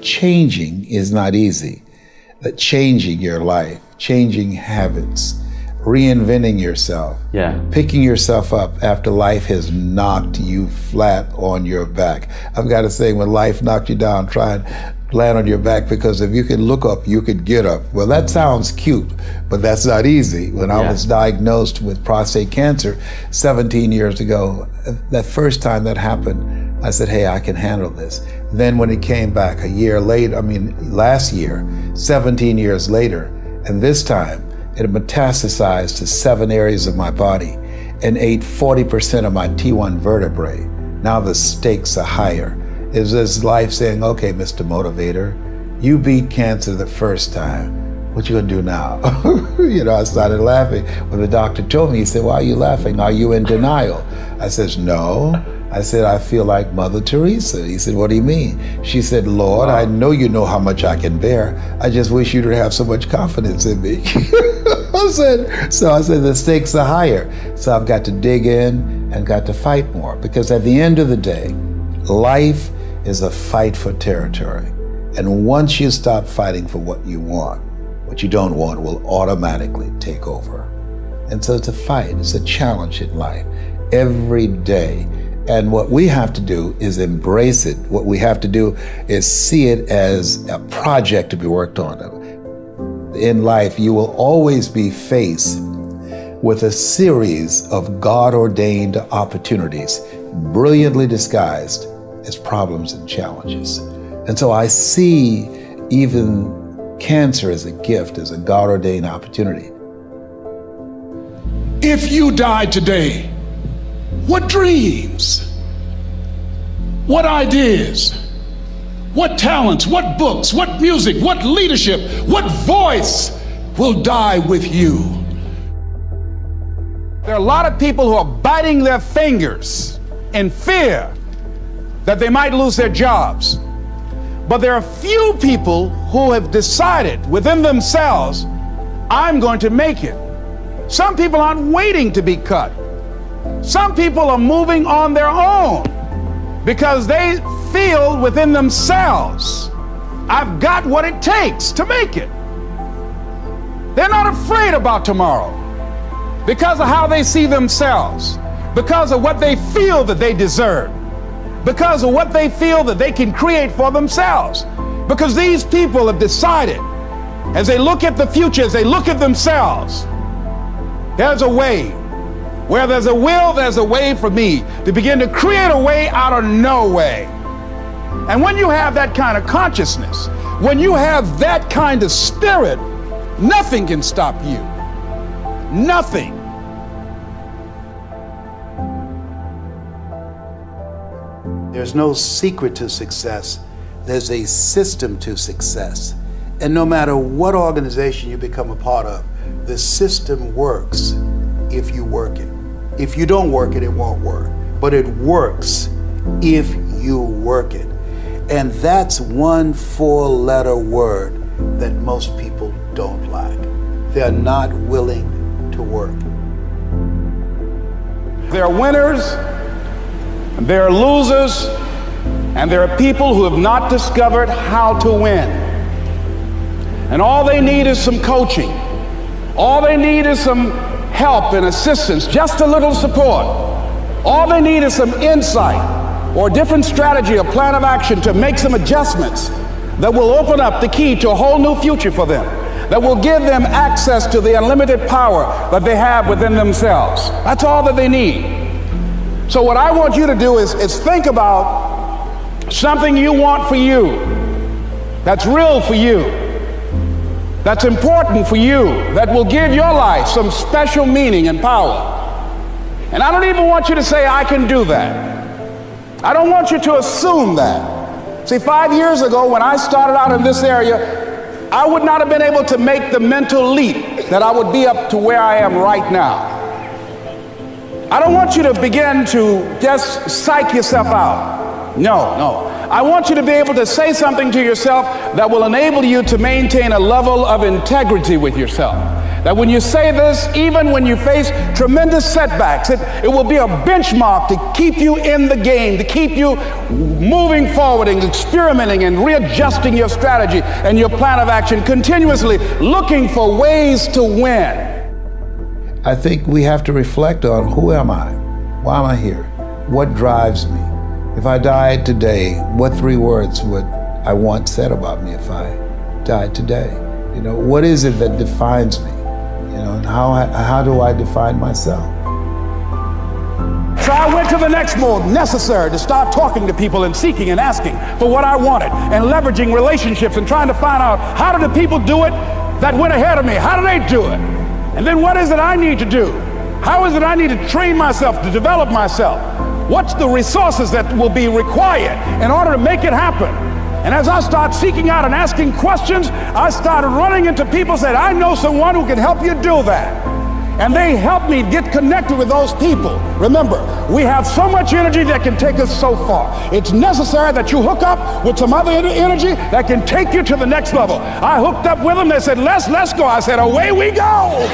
changing is not easy. That changing your life, changing habits, reinventing yourself, picking yourself up after life has knocked you flat on your back. I've got to say, when life knocked you down, try and land on your back, because if you could look up, you could get up. Well, that sounds cute, but that's not easy. When I was diagnosed with prostate cancer 17 years ago, that first time that happened, I said, hey, I can handle this. Then when it came back a year later, last year, 17 years later, and this time, it metastasized to 7 areas of my body and ate 40% of my T1 vertebrae. Now the stakes are higher. It's this life saying, okay, Mr. Motivator, you beat cancer the first time. What you gonna do now? I started laughing. When the doctor told me, he said, why are you laughing? Are you in denial? I said, no. I said, I feel like Mother Teresa. He said, what do you mean? She said, Lord, I know you know how much I can bear. I just wish you to have so much confidence in me. I said, the stakes are higher. So I've got to dig in and got to fight more, because at the end of the day, life is a fight for territory. And once you stop fighting for what you want, what you don't want will automatically take over. And so it's a fight, it's a challenge in life every day. And what we have to do is embrace it. What we have to do is see it as a project to be worked on. In life, you will always be faced with a series of God-ordained opportunities, brilliantly disguised as problems and challenges. And so I see even cancer as a gift, as a God-ordained opportunity. If you died today, what dreams, what ideas, what talents, what books, what music, what leadership, what voice will die with you? There are a lot of people who are biting their fingers in fear that they might lose their jobs. But there are few people who have decided within themselves, I'm going to make it. Some people aren't waiting to be cut. Some people are moving on their own because they feel within themselves, I've got what it takes to make it. They're not afraid about tomorrow because of how they see themselves, because of what they feel that they deserve, because of what they feel that they can create for themselves. Because these people have decided, as they look at the future, as they look at themselves, there's a way. Where there's a will, there's a way for me to begin to create a way out of no way. And when you have that kind of consciousness, when you have that kind of spirit, nothing can stop you. Nothing. There's no secret to success. There's a system to success. And no matter what organization you become a part of, the system works if you work it. If you don't work it, it won't work. But it works if you work it. And that's one 4-letter word that most people don't like. They're not willing to work. There are winners, there are losers, and there are people who have not discovered how to win. And all they need is some coaching. All they need is some help and assistance, just a little support. All they need is some insight or a different strategy, a plan of action to make some adjustments that will open up the key to a whole new future for them, that will give them access to the unlimited power that they have within themselves. That's all that they need. So what I want you to do is think about something you want for you, that's real for you, that's important for you, that will give your life some special meaning and power. And I don't even want you to say, I can do that. I don't want you to assume that. See, 5 years ago when I started out in this area, I would not have been able to make the mental leap that I would be up to where I am right now. I don't want you to begin to just psych yourself out. No. I want you to be able to say something to yourself that will enable you to maintain a level of integrity with yourself, that when you say this, even when you face tremendous setbacks, it will be a benchmark to keep you in the game, to keep you moving forward and experimenting and readjusting your strategy and your plan of action, continuously looking for ways to win. I think we have to reflect on, who am I? Why am I here? What drives me? If I died today, what 3 words would I want said about me if I died today? You know, what is it that defines me? You know, and how do I define myself? So I went to the next mode necessary to start talking to people and seeking and asking for what I wanted and leveraging relationships and trying to find out, how do the people do it that went ahead of me? How do they do it? And then what is it I need to do? How is it I need to train myself, to develop myself? What's the resources that will be required in order to make it happen? And as I start seeking out and asking questions, I started running into people who said, I know someone who can help you do that. And they helped me get connected with those people. Remember, we have so much energy that can take us so far. It's necessary that you hook up with some other energy that can take you to the next level. I hooked up with them. They said, let's go. I said, away we go.